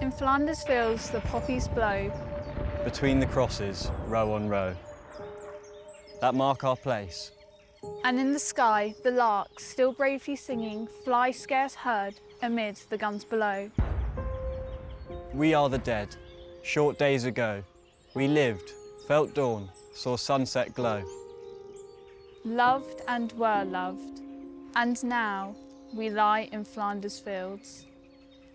In Flanders fields the poppies blow. Between the crosses, row on row, that mark our place. And in the sky, the larks, still bravely singing, fly scarce heard amid the guns below. We are the dead. Short days ago, we lived, felt dawn, saw sunset glow. Loved and were loved, and now we lie in Flanders fields.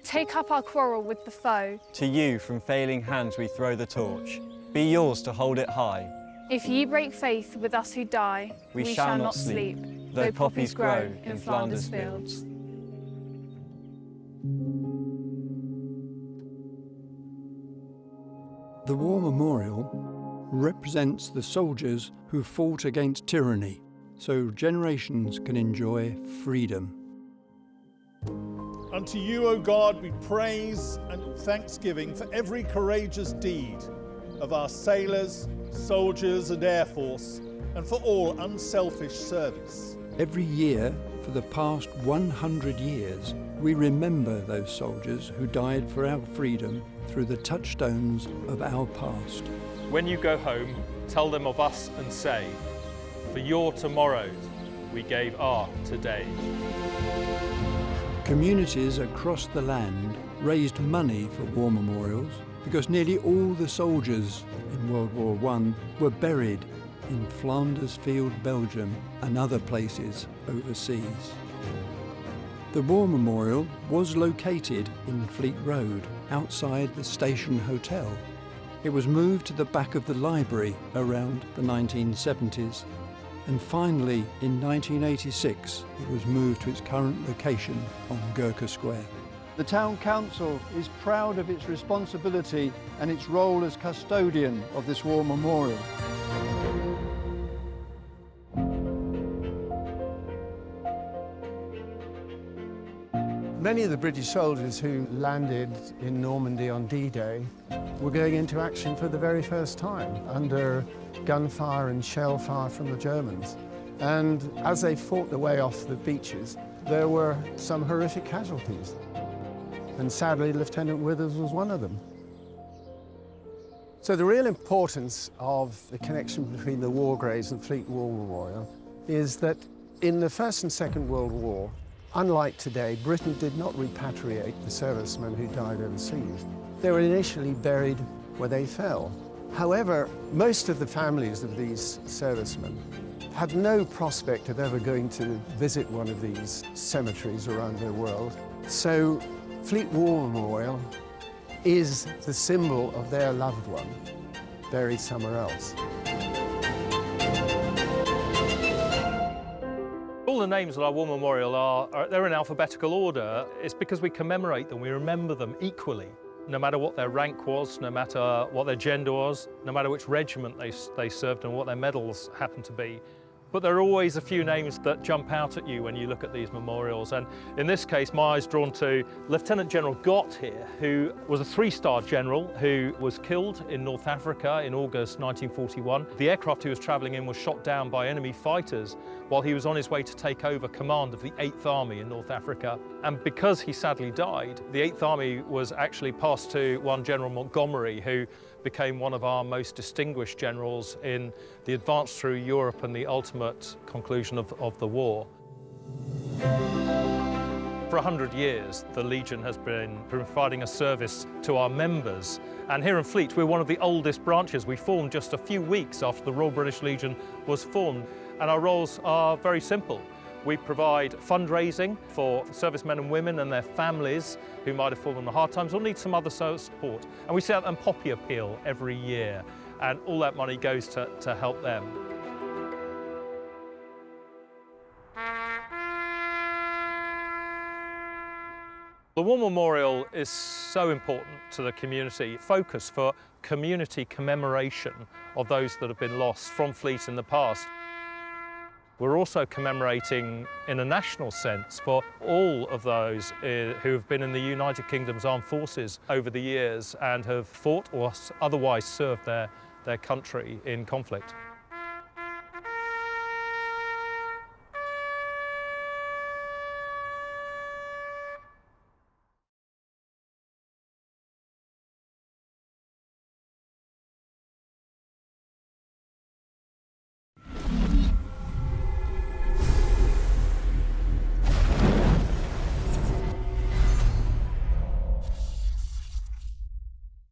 Take up our quarrel with the foe. To you from failing hands we throw the torch. Be yours to hold it high. If ye break faith with us who die, we shall not sleep, though poppies grow in Flanders fields. The War Memorial represents the soldiers who fought against tyranny, so generations can enjoy freedom. Unto you, O God, we praise and thanksgiving for every courageous deed of our sailors, soldiers and Air Force, and for all unselfish service. Every year for the past 100 years, we remember those soldiers who died for our freedom through the touchstones of our past. When you go home, tell them of us and say, for your tomorrows, we gave our today. Communities across the land raised money for war memorials because nearly all the soldiers in World War I were buried in Flanders Field, Belgium, and other places overseas. The War Memorial was located in Fleet Road, outside the Station Hotel. It was moved to the back of the library around the 1970s, and finally in 1986 it was moved to its current location on Gurkha Square. The Town Council is proud of its responsibility and its role as custodian of this War Memorial. Many of the British soldiers who landed in Normandy on D-Day were going into action for the very first time under gunfire and shell fire from the Germans. And as they fought their way off the beaches, there were some horrific casualties. And sadly, Lieutenant Withers was one of them. So the real importance of the connection between the war graves and Fleet War Memorial is that in the First and Second World War, unlike today, Britain did not repatriate the servicemen who died overseas. They were initially buried where they fell. However, most of the families of these servicemen had no prospect of ever going to visit one of these cemeteries around the world. So Fleet War Memorial is the symbol of their loved one buried somewhere else. All the names on our War Memorial they're in alphabetical order. It's because we commemorate them, we remember them equally, no matter what their rank was, no matter what their gender was, no matter which regiment they served and what their medals happened to be. But there are always a few names that jump out at you when you look at these memorials. And in this case, my eye's drawn to Lieutenant General Gott here, who was a three-star general who was killed in North Africa in August 1941. The aircraft he was travelling in was shot down by enemy fighters while he was on his way to take over command of the 8th Army in North Africa. And because he sadly died, the 8th Army was actually passed to one General Montgomery, who became one of our most distinguished generals in the advance through Europe and the ultimate conclusion of the war. For 100 years, the Legion has been providing a service to our members. And here in Fleet, we're one of the oldest branches. We formed just a few weeks after the Royal British Legion was formed. And our roles are very simple. We provide fundraising for servicemen and women and their families who might have fallen on hard times or need some other support. And we set up a poppy appeal every year, and all that money goes to help them. The War Memorial is so important to the community. Focus for community commemoration of those that have been lost from Fleet in the past. We're also commemorating in a national sense for all of those who have been in the United Kingdom's armed forces over the years and have fought or otherwise served their country in conflict.